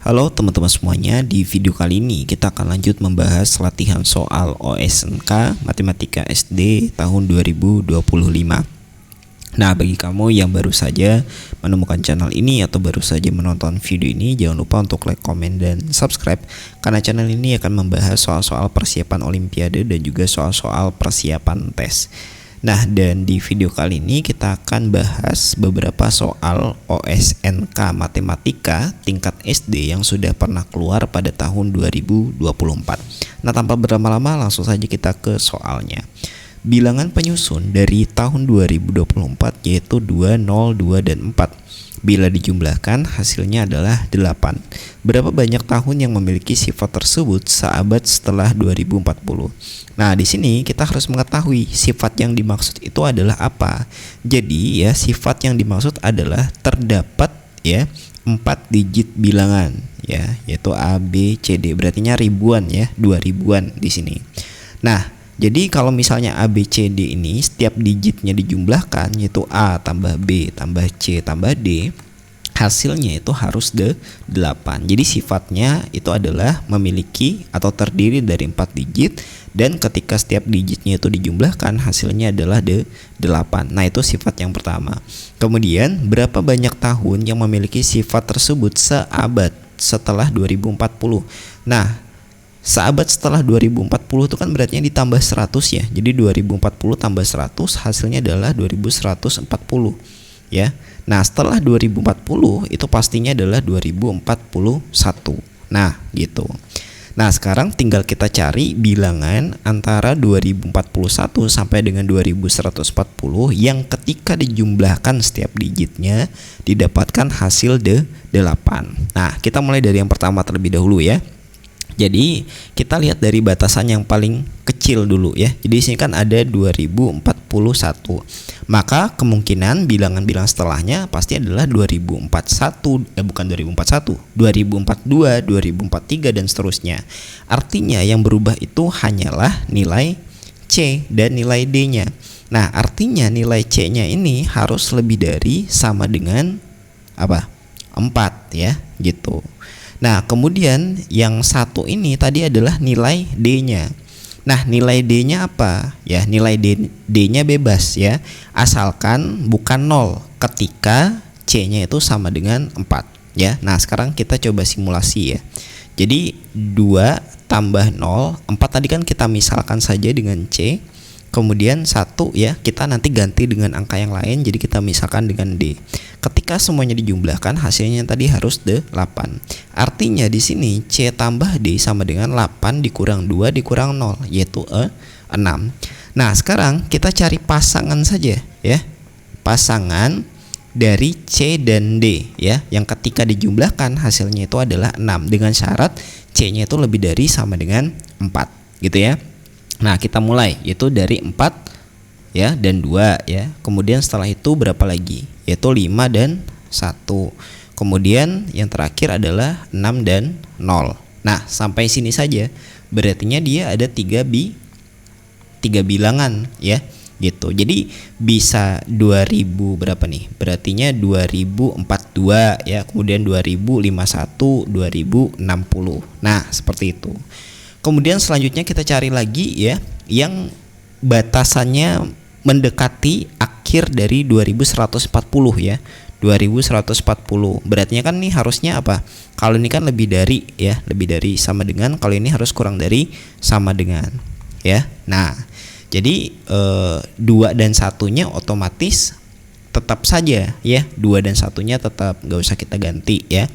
Halo teman-teman semuanya, di video kali ini kita akan lanjut membahas latihan soal OSNK Matematika SD tahun 2025. Nah, bagi kamu yang baru saja menemukan channel ini atau baru saja menonton video ini, jangan lupa untuk like, komen, dan subscribe, karena channel ini akan membahas soal-soal persiapan Olimpiade dan juga soal-soal persiapan tes. Nah, dan di video kali ini kita akan bahas beberapa soal OSNK Matematika tingkat SD yang sudah pernah keluar pada tahun 2024. Nah, tanpa berlama-lama langsung saja kita ke soalnya. Bilangan penyusun dari tahun 2024 yaitu 2, 0, 2, dan 4. Bila dijumlahkan hasilnya adalah 8. Berapa banyak tahun yang memiliki sifat tersebut seabad setelah 2040? Nah, di sini kita harus mengetahui sifat yang dimaksud itu adalah apa. Jadi ya, sifat yang dimaksud adalah terdapat ya 4 digit bilangan ya, yaitu A, B, C, D. Berartinya ribuan ya, 2 ribuan di sini. Nah, jadi kalau misalnya A, B, C, D ini setiap digitnya dijumlahkan yaitu A tambah B tambah C tambah D, hasilnya itu harus 8. Jadi sifatnya itu adalah memiliki atau terdiri dari 4 digit, dan ketika setiap digitnya itu dijumlahkan hasilnya adalah 8. Nah, itu sifat yang pertama. Kemudian berapa banyak tahun yang memiliki sifat tersebut seabad setelah 2040? Nah, seabad setelah 2040 itu kan berarti ditambah 100 ya. Jadi 2040 tambah 100 hasilnya adalah 2140 ya. Nah, setelah 2040 itu pastinya adalah 2041. Nah, gitu. Nah, sekarang tinggal kita cari bilangan antara 2041 sampai dengan 2140 yang ketika dijumlahkan setiap digitnya didapatkan hasil 8. Nah, kita mulai dari yang pertama terlebih dahulu ya. Jadi kita lihat dari batasan yang paling kecil dulu ya. Jadi di sini kan ada 2041. Maka kemungkinan bilangan-bilangan setelahnya pasti adalah 2041, bukan 2041, 2042, 2043 dan seterusnya. Artinya yang berubah itu hanyalah nilai C dan nilai D-nya. Nah, artinya nilai C-nya ini harus lebih dari sama dengan apa? 4 ya, gitu. Nah, kemudian yang satu ini tadi adalah nilai D-nya. Nah, nilai D-nya apa? Ya, nilai D-nya bebas ya. Asalkan bukan 0 ketika C-nya itu sama dengan 4 ya. Nah, sekarang kita coba simulasi ya. Jadi 2 tambah 0, 4 tadi kan kita misalkan saja dengan C. Kemudian 1 ya, kita nanti ganti dengan angka yang lain, jadi kita misalkan dengan D. Ketika semuanya dijumlahkan hasilnya tadi harus 8. Artinya di sini C tambah D sama dengan 8 dikurang 2 dikurang 0, yaitu 6. Nah, sekarang kita cari pasangan saja ya. Pasangan dari C dan D ya, yang ketika dijumlahkan hasilnya itu adalah 6 dengan syarat C-nya itu lebih dari sama dengan 4 gitu ya. Nah, kita mulai yaitu dari 4 ya dan 2 ya. Kemudian setelah itu berapa lagi? Yaitu 5 dan 1. Kemudian yang terakhir adalah 6 dan 0. Nah, sampai sini saja. Berartinya dia ada 3 bilangan ya. Gitu. Jadi bisa 2000 berapa nih? Berartinya 2042 ya. Kemudian 2051, 2060. Nah, seperti itu. Kemudian selanjutnya kita cari lagi ya yang batasannya mendekati akhir dari 2140 ya. 2140. Berarti kan nih harusnya apa? Kalau ini kan lebih dari ya, lebih dari sama dengan, kalau ini harus kurang dari sama dengan ya. Nah, jadi 2 dan 1-nya otomatis tetap saja ya. 2 dan 1-nya tetap, nggak usah kita ganti ya.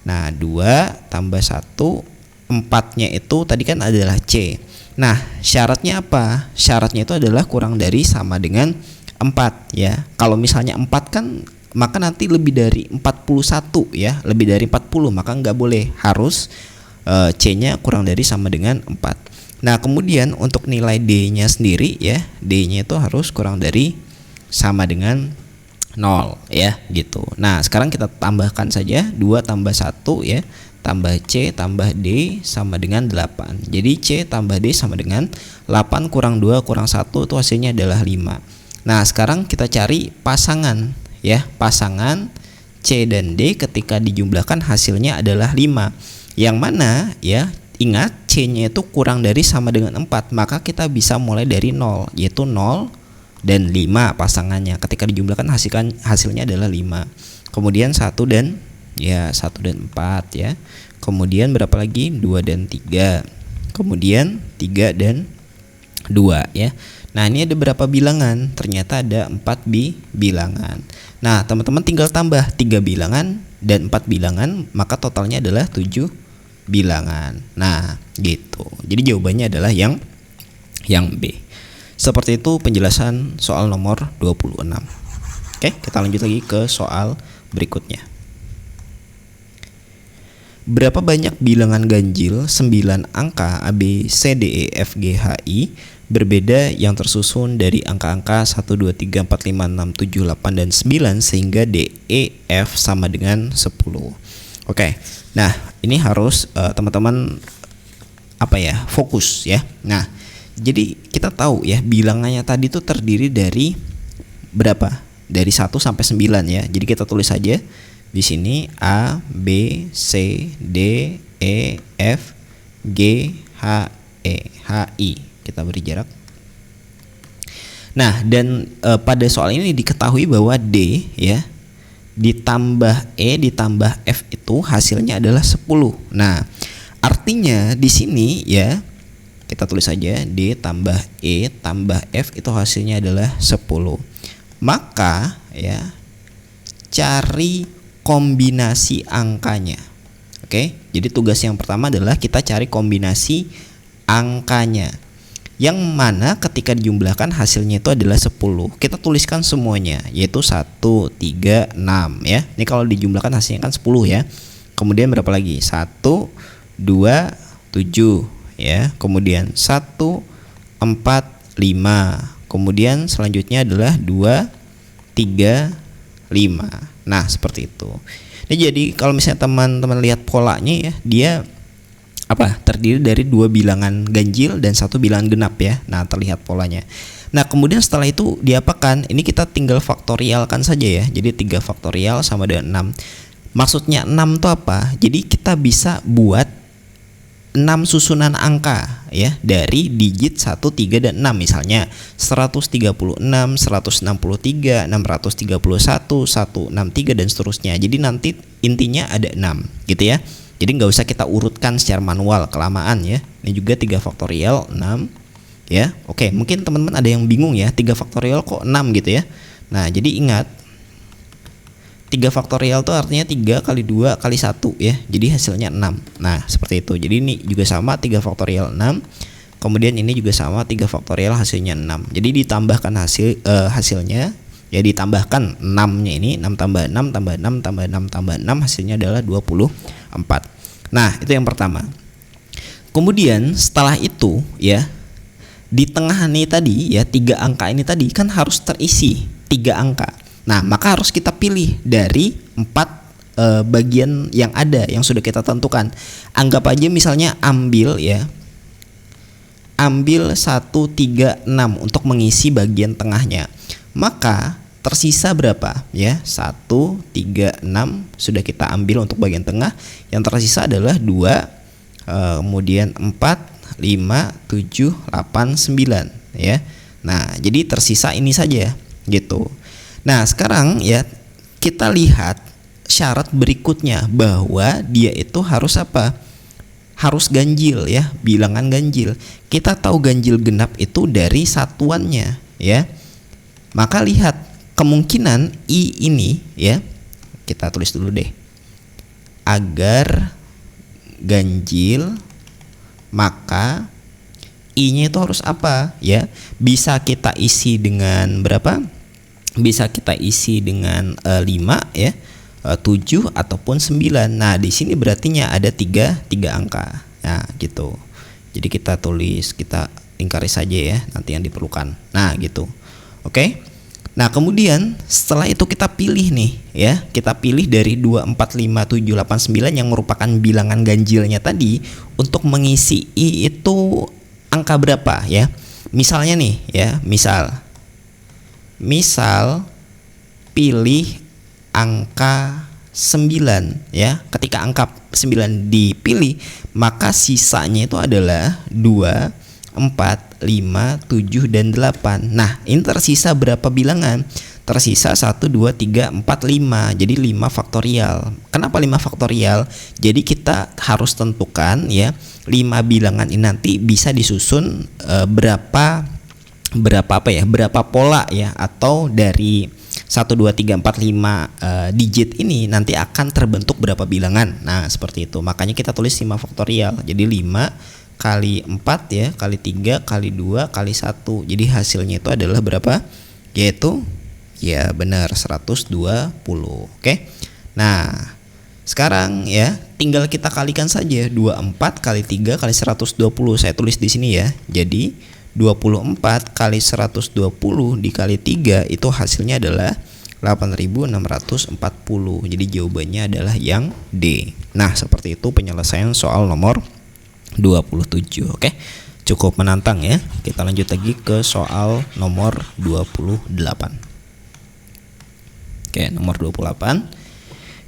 Nah, 2 tambah 1, 4-nya itu tadi kan adalah C. Nah, syaratnya apa? Syaratnya itu adalah kurang dari sama dengan 4 ya. Kalau misalnya 4 kan maka nanti lebih dari 41 ya, lebih dari 40, maka nggak boleh, harus C-nya kurang dari sama dengan 4. Nah, kemudian untuk nilai D-nya sendiri ya, D-nya itu harus kurang dari sama dengan 0 ya, gitu. Nah, sekarang kita tambahkan saja 2 tambah 1 ya, tambah C tambah D sama dengan 8. Jadi C tambah D sama dengan 8 kurang 2 kurang 1 itu hasilnya adalah 5. Nah, sekarang kita cari pasangan ya, pasangan C dan D ketika dijumlahkan hasilnya adalah 5. Yang mana ya, ingat C-nya itu kurang dari sama dengan 4, maka kita bisa mulai dari 0, yaitu 0 dan 5 pasangannya. Ketika dijumlahkan hasilnya adalah 5. Kemudian 1 dan 4 ya. Kemudian berapa lagi? 2 dan 3. Kemudian 3 dan 2 ya. Nah, ini ada berapa bilangan? Ternyata ada 4 bilangan. Nah, teman-teman tinggal tambah 3 bilangan dan 4 bilangan, maka totalnya adalah 7 bilangan. Nah, gitu. Jadi jawabannya adalah yang B. Seperti itu penjelasan soal nomor 26. Oke, kita lanjut lagi ke soal berikutnya. Berapa banyak bilangan ganjil 9 angka A, B, C, D, E, F, G, H, I berbeda yang tersusun dari angka-angka 1, 2, 3, 4, 5, 6, 7, 8, dan 9 sehingga D, E, F sama dengan 10. Oke, nah ini harus teman-teman fokus ya. Nah, jadi kita tahu ya bilangannya tadi itu terdiri dari berapa? Dari 1 sampai 9 ya. Jadi kita tulis saja di sini A, B, C, D, E, F, G, H, E, H, I. Kita beri jarak. Nah, dan pada soal ini diketahui bahwa D ya ditambah E ditambah F itu hasilnya adalah 10. Nah, artinya di sini ya kita tulis saja D tambah E tambah F itu hasilnya adalah 10. Maka ya cari kombinasi angkanya. Oke, jadi tugas yang pertama adalah kita cari kombinasi angkanya, yang mana ketika dijumlahkan hasilnya itu adalah 10. Kita tuliskan semuanya, yaitu 1, 3, 6 ya. Ini kalau dijumlahkan hasilnya kan 10 ya. Kemudian berapa lagi? 1, 2, 7 ya. Kemudian 1, 4, 5. Kemudian selanjutnya adalah 2, 3, 5. Nah, seperti itu. Ini jadi kalau misalnya teman-teman lihat polanya ya, dia terdiri dari 2 bilangan ganjil dan 1 bilangan genap ya. Nah, terlihat polanya. Nah, kemudian setelah itu diapakan? Ini kita tinggal faktorialkan saja ya. Jadi 3 faktorial sama dengan 6. Maksudnya 6 itu apa? Jadi kita bisa buat 6 susunan angka ya dari digit 1, 3, dan 6. Misalnya 136, 163, 631, 163 dan seterusnya. Jadi nanti intinya ada 6 gitu ya. Jadi nggak usah kita urutkan secara manual, kelamaan ya. Ini juga 3 faktorial 6 ya. Oke, mungkin teman-teman ada yang bingung ya, 3 faktorial kok 6 gitu ya. Nah, jadi ingat 3 faktorial itu artinya 3 kali 2 kali 1 ya. Jadi hasilnya 6. Nah, seperti itu. Jadi ini juga sama 3 faktorial 6. Kemudian ini juga sama 3 faktorial hasilnya 6. Jadi ditambahkan hasilnya ya, ditambahkan 6-nya ini 6 tambah 6 tambah 6 tambah 6 tambah 6 hasilnya adalah 24. Nah, itu yang pertama. Kemudian setelah itu ya, di tengah ini tadi ya, 3 angka ini tadi kan harus terisi 3 angka. Nah, maka harus kita pilih dari 4 bagian yang ada yang sudah kita tentukan. Anggap aja misalnya ambil 1, 3, 6 untuk mengisi bagian tengahnya. Maka tersisa berapa ya? 1, 3, 6 sudah kita ambil untuk bagian tengah. Yang tersisa adalah 2, kemudian 4, 5, 7, 8, 9 ya. Nah, jadi tersisa ini saja gitu. Nah, sekarang ya kita lihat syarat berikutnya bahwa dia itu harus harus ganjil ya, bilangan ganjil. Kita tahu ganjil genap itu dari satuannya ya. Maka lihat kemungkinan I ini ya, kita tulis dulu deh. Agar ganjil maka I-nya itu harus apa ya? Bisa kita isi dengan berapa? Bisa kita isi dengan 5 ya, 7 ataupun 9. Nah, di sini berartinya ada 3 angka. Nah, gitu. Jadi kita tulis, kita lingkari saja ya nanti yang diperlukan. Nah, gitu. Oke. Nah, kemudian setelah itu kita pilih nih ya. Kita pilih dari 2, 4, 5, 7, 8, 9 yang merupakan bilangan ganjilnya tadi untuk mengisi I itu angka berapa ya. Misalnya nih ya, misal pilih angka 9 ya. Ketika angka 9 dipilih, maka sisanya itu adalah 2, 4, 5, 7 dan 8. Nah, ini tersisa berapa bilangan? Tersisa 1, 2, 3, 4, 5. Jadi 5 faktorial. Kenapa 5 faktorial? Jadi kita harus tentukan ya, 5 bilangan ini nanti bisa disusun berapa pola ya, atau dari 1, 2, 3, 4, 5 digit ini nanti akan terbentuk berapa bilangan. Nah, seperti itu. Makanya kita tulis 5 faktorial. Jadi 5 kali 4 ya, kali 3, kali 2, kali 1. Jadi hasilnya itu adalah berapa? Yaitu ya benar 120. Oke. Nah, sekarang ya tinggal kita kalikan saja 24 kali 3 kali 120. Saya tulis di sini ya. Jadi 24 kali 120 dikali 3 itu hasilnya adalah 8640. Jadi jawabannya adalah yang D. Nah, seperti itu penyelesaian soal nomor 27. Oke. Cukup menantang ya. Kita lanjut lagi ke soal nomor 28. Oke, nomor 28.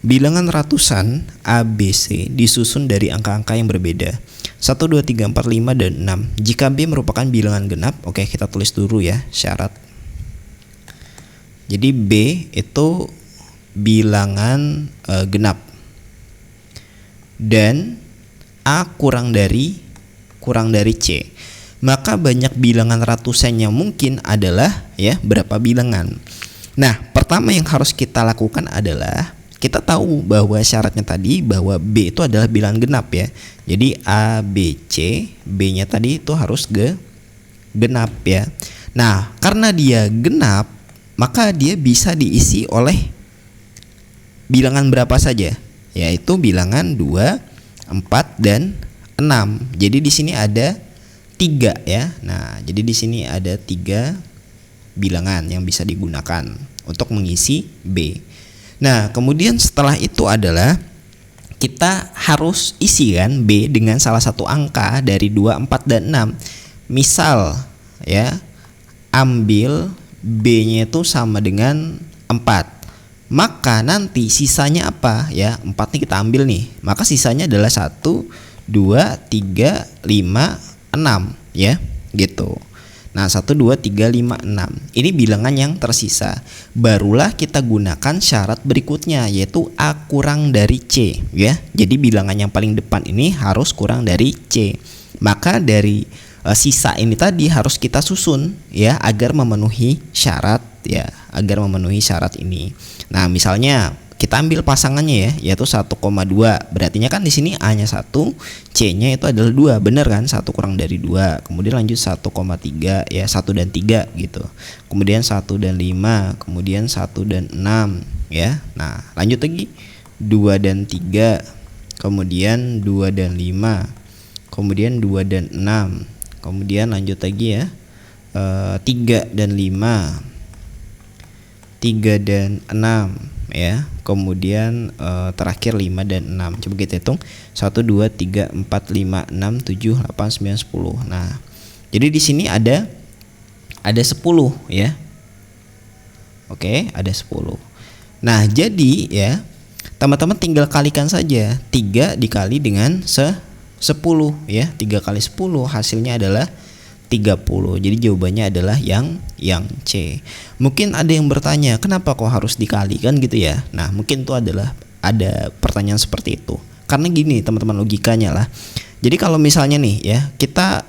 Bilangan ratusan ABC disusun dari angka-angka yang berbeda. 1, 2, 3, 4, 5, dan 6. Jika B merupakan bilangan genap, oke kita tulis dulu ya syarat. Jadi B itu bilangan genap. Dan A kurang dari C. Maka banyak bilangan ratusan yang mungkin adalah ya berapa bilangan. Nah, pertama yang harus kita lakukan adalah kita tahu bahwa syaratnya tadi bahwa B itu adalah bilangan genap ya. Jadi A, B, C, B-nya tadi itu harus genap ya. Nah, karena dia genap, maka dia bisa diisi oleh bilangan berapa saja? Yaitu bilangan 2, 4, dan 6. Jadi di sini ada 3 ya. Nah, jadi di sini ada 3 bilangan yang bisa digunakan untuk mengisi B. Nah, kemudian setelah itu adalah kita harus isi kan B dengan salah satu angka dari 2, 4, dan 6. Misal ya, ambil B-nya itu sama dengan 4. Maka nanti sisanya apa ya? 4 nih kita ambil nih. Maka sisanya adalah 1, 2, 3, 5, 6 ya, gitu. Nah, 1, 2, 3, 5, 6. Ini bilangan yang tersisa. Barulah kita gunakan syarat berikutnya, yaitu A kurang dari C ya. Jadi bilangan yang paling depan ini harus kurang dari C. Maka dari sisa ini tadi harus kita susun ya agar memenuhi syarat ya, agar memenuhi syarat ini. Nah, misalnya kita ambil pasangannya ya, yaitu 1,2. Berartinya kan di sini A-nya 1, C-nya itu adalah 2. Benar kan? 1 kurang dari 2. Kemudian lanjut 1,3 ya, 1 dan 3 gitu. Kemudian 1 dan 5, kemudian 1 dan 6 ya. Nah, lanjut lagi 2 dan 3, kemudian 2 dan 5, kemudian 2 dan 6. Kemudian lanjut lagi ya, 3 dan 5, 3 dan 6 ya. Kemudian terakhir 5 dan 6. Coba kita hitung 1, 2, 3, 4, 5, 6, 7, 8, 9, 10. Nah, jadi di sini ada 10 ya. Oke, ada 10. Nah, jadi ya teman-teman tinggal kalikan saja 3 dikali dengan 10 ya. 3 kali 10 hasilnya adalah 30. Jadi jawabannya adalah yang C. Mungkin ada yang bertanya, kenapa kok harus dikalikan gitu ya? Nah, mungkin itu adalah ada pertanyaan seperti itu. Karena gini teman-teman, logikanya lah. Jadi kalau misalnya nih ya, kita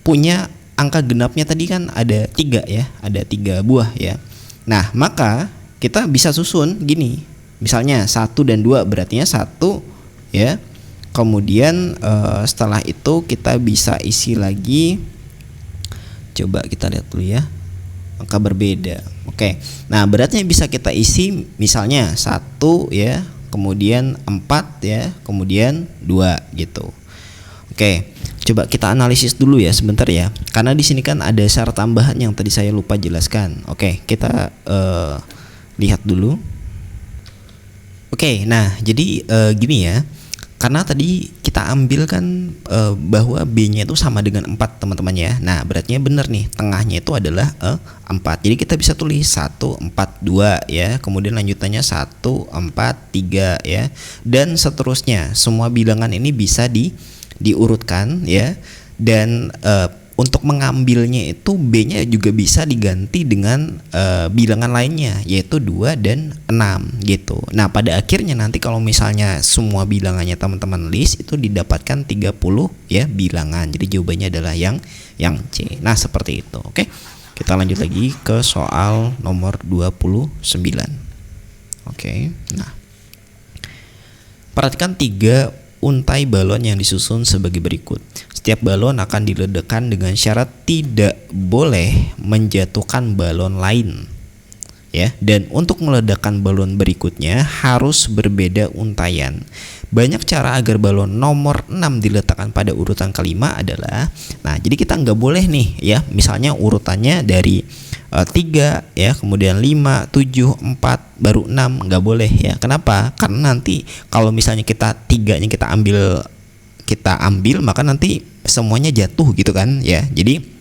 punya angka genapnya tadi kan ada 3 ya, ada 3 buah ya. Nah, maka kita bisa susun gini. Misalnya 1 dan 2 berartinya 1 ya. Kemudian setelah itu kita bisa isi lagi. Coba kita lihat dulu ya, angka berbeda. Oke, nah beratnya bisa kita isi misalnya 1 ya, kemudian 4 ya, kemudian 2 gitu. Oke, coba kita analisis dulu ya sebentar ya, karena di sini kan ada syarat tambahan yang tadi saya lupa jelaskan. Oke, kita lihat dulu. Oke, nah jadi gini ya, Karena tadi kita ambil kan bahwa B-nya itu sama dengan 4 teman-teman ya. Nah berarti benar nih, tengahnya itu adalah 4. Jadi kita bisa tulis 1, 4, 2 ya. Kemudian lanjutannya 1, 4, 3 ya. Dan seterusnya, semua bilangan ini bisa diurutkan ya. Dan untuk mengambilnya itu B-nya juga bisa diganti dengan bilangan lainnya, yaitu 2 dan 6 gitu. Nah pada akhirnya nanti kalau misalnya semua bilangannya teman-teman list, itu didapatkan 30 ya bilangan. Jadi jawabannya adalah yang C. Nah seperti itu. Oke, kita lanjut lagi ke soal nomor 29. Oke, nah perhatikan 3 untai balon yang disusun sebagai berikut. Setiap balon akan diledakkan dengan syarat tidak boleh menjatuhkan balon lain. Ya, dan untuk meledakkan balon berikutnya harus berbeda untaian. Banyak cara agar balon nomor 6 diletakkan pada urutan kelima adalah, nah jadi kita nggak boleh nih ya, misalnya urutannya dari 3 ya, kemudian 5, 7, 4 baru 6, nggak boleh ya. Kenapa? Karena nanti kalau misalnya kita 3-nya kita ambil maka nanti semuanya jatuh gitu kan ya. Jadi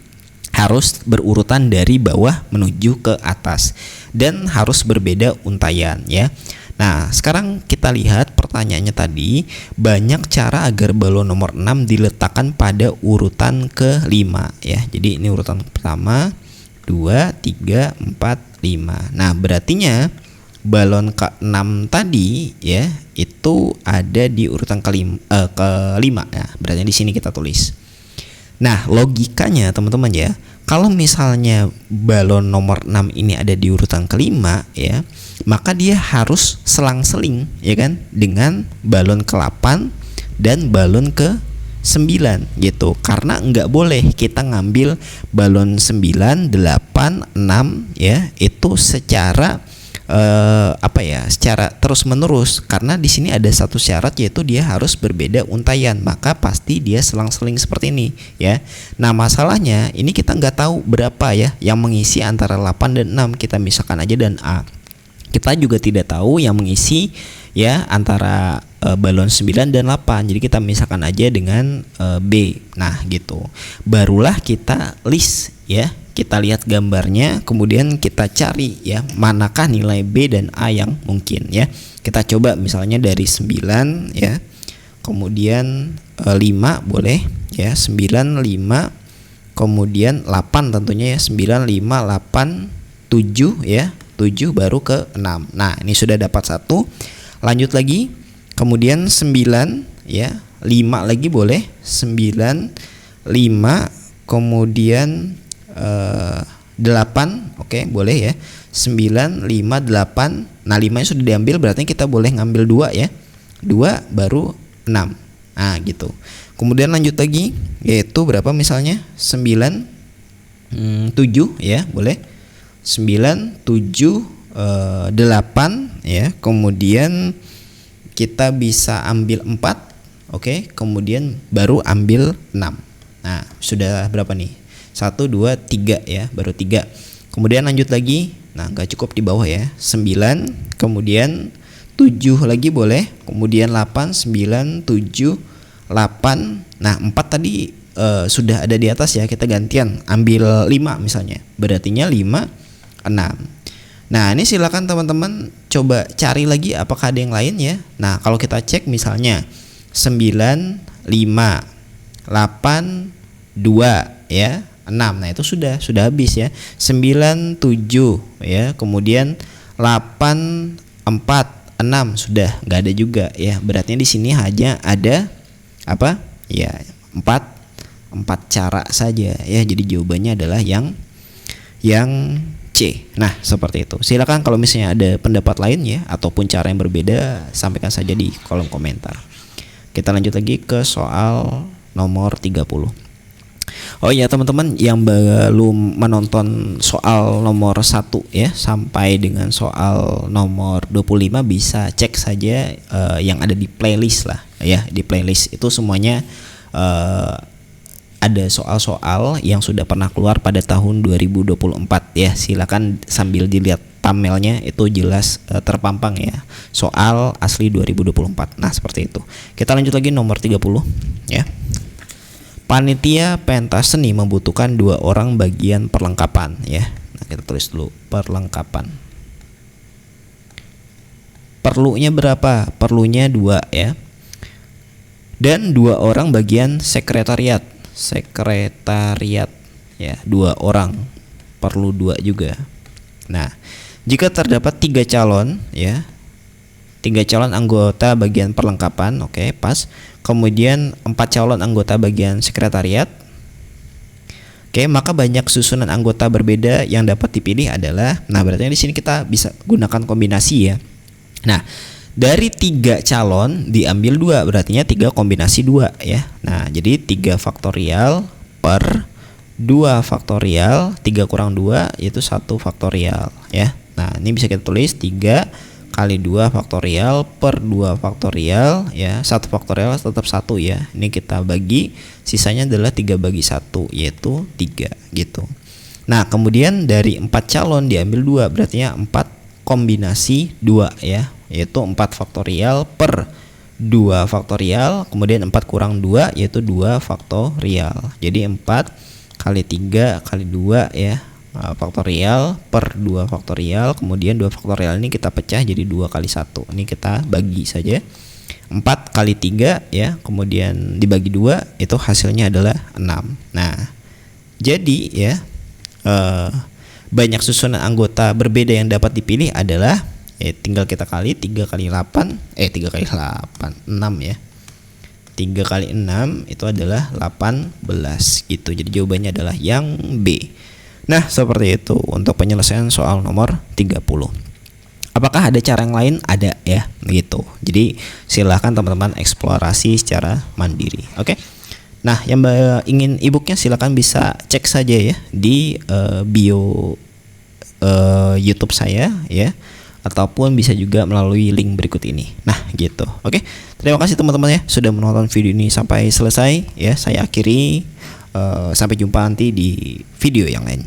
harus berurutan dari bawah menuju ke atas dan harus berbeda untaian ya. Nah sekarang kita lihat pertanyaannya tadi, banyak cara agar balon nomor 6 diletakkan pada urutan ke-5 ya. Jadi ini urutan pertama, 2, 3, 4, 5. Nah berartinya balon ke-6 tadi ya itu ada di urutan kelima ya. Berarti di sini kita tulis. Nah logikanya teman-teman ya, kalau misalnya balon nomor 6 ini ada di urutan kelima ya, maka dia harus selang-seling ya kan dengan balon ke-8 dan balon ke-9 gitu. Karena nggak boleh kita ngambil balon 9, 8, 6 ya itu secara secara terus menerus, karena di sini ada satu syarat, yaitu dia harus berbeda untaian, maka pasti dia selang-seling seperti ini ya. Nah masalahnya ini kita nggak tahu berapa ya yang mengisi antara 8 dan 6, kita misalkan aja dan A. Kita juga tidak tahu yang mengisi ya antara balon 9 dan 8, jadi kita misalkan aja dengan B. Nah gitu, barulah kita list ya. Kita lihat gambarnya, kemudian kita cari ya manakah nilai B dan A yang mungkin ya. Kita coba misalnya dari 9 ya, kemudian 5 boleh ya, 9, 5, kemudian 8 tentunya ya, 9, 5, 8, 7 ya, 7 baru ke 6. Nah ini sudah dapat 1. Lanjut lagi, kemudian 9 ya, 5 lagi boleh, 9, 5, kemudian 8, oke, boleh ya, 9, 5, 8. Nah 5 nya sudah diambil, berarti kita boleh ngambil 2 ya, 2 baru 6. Nah gitu. Kemudian lanjut lagi, yaitu berapa misalnya 9, 7 ya, boleh 9, 7, 8 ya, kemudian kita bisa ambil 4, oke, kemudian baru ambil 6. Nah sudah berapa nih, 1, 2, 3 ya, baru 3. Kemudian lanjut lagi, nah nggak cukup di bawah ya, 9, kemudian 7 lagi boleh, kemudian 8, 9, 7, 8. Nah 4 tadi sudah ada di atas ya, kita gantian ambil 5 misalnya, berartinya 5, 6. Nah ini silakan teman-teman coba cari lagi apakah ada yang lain ya. Nah kalau kita cek misalnya 9, 5, 8, 2 ya, 6. Nah itu sudah habis ya. 9, 7 ya, kemudian 8, 4, 6 sudah nggak ada juga ya. Berarti di sini hanya ada apa ya, 4 cara saja ya. Jadi jawabannya adalah yang C. Nah seperti itu. Silakan kalau misalnya ada pendapat lain ya, ataupun cara yang berbeda, sampaikan saja di kolom komentar. Kita lanjut lagi ke soal nomor 30. Oh ya teman-teman yang belum menonton soal nomor 1 ya sampai dengan soal nomor 25, bisa cek saja yang ada di playlist lah ya. Di playlist itu semuanya ada soal-soal yang sudah pernah keluar pada tahun 2024 ya. Silakan sambil dilihat thumbnailnya itu jelas terpampang ya, soal asli 2024. Nah seperti itu. Kita lanjut lagi nomor 30 ya. Panitia pentas seni membutuhkan 2 orang bagian perlengkapan ya. Nah kita tulis dulu perlengkapan. Perlunya berapa? Perlunya 2 ya. Dan 2 orang bagian sekretariat. Sekretariat ya, 2 orang. Perlu 2 juga. Nah, jika terdapat 3 calon ya, 3 calon anggota bagian perlengkapan, oke, pas. Kemudian 4 calon anggota bagian sekretariat. Oke, maka banyak susunan anggota berbeda yang dapat dipilih adalah, nah berarti di sini kita bisa gunakan kombinasi ya. Nah, dari 3 calon diambil 2, berarti 3 kombinasi 2 ya. Nah, jadi 3 faktorial per 2 faktorial, 3 kurang 2 yaitu 1 faktorial ya. Nah, ini bisa kita tulis 3 kali 2 faktorial per 2 faktorial ya. 1 faktorial tetap 1 ya. Ini kita bagi, sisanya adalah 3 bagi 1 yaitu 3 gitu. Nah, kemudian dari 4 calon diambil 2, berarti 4 kombinasi 2 ya, yaitu 4 faktorial per 2 faktorial, kemudian 4 kurang 2 yaitu 2 faktorial. Jadi 4 kali 3 kali 2 ya, faktorial per 2 faktorial, kemudian 2 faktorial ini kita pecah jadi 2 kali 1. Ini kita bagi saja. 4 kali 3 ya, kemudian dibagi 2 itu hasilnya adalah 6. Nah, jadi ya banyak susunan anggota berbeda yang dapat dipilih adalah tinggal kita kali 3 kali 8 3 kali 8 6 ya. 3 kali 6 itu adalah 18 gitu. Jadi jawabannya adalah yang B. Nah, seperti itu untuk penyelesaian soal nomor 30. Apakah ada cara yang lain? Ada ya, gitu. Jadi silahkan teman-teman eksplorasi secara mandiri. Oke. Nah, yang ingin e-booknya silahkan bisa cek saja ya di bio YouTube saya ya, ataupun bisa juga melalui link berikut ini. Nah, gitu. Oke. Terima kasih teman-teman ya sudah menonton video ini sampai selesai ya. Saya akhiri, sampai jumpa nanti di video yang lain.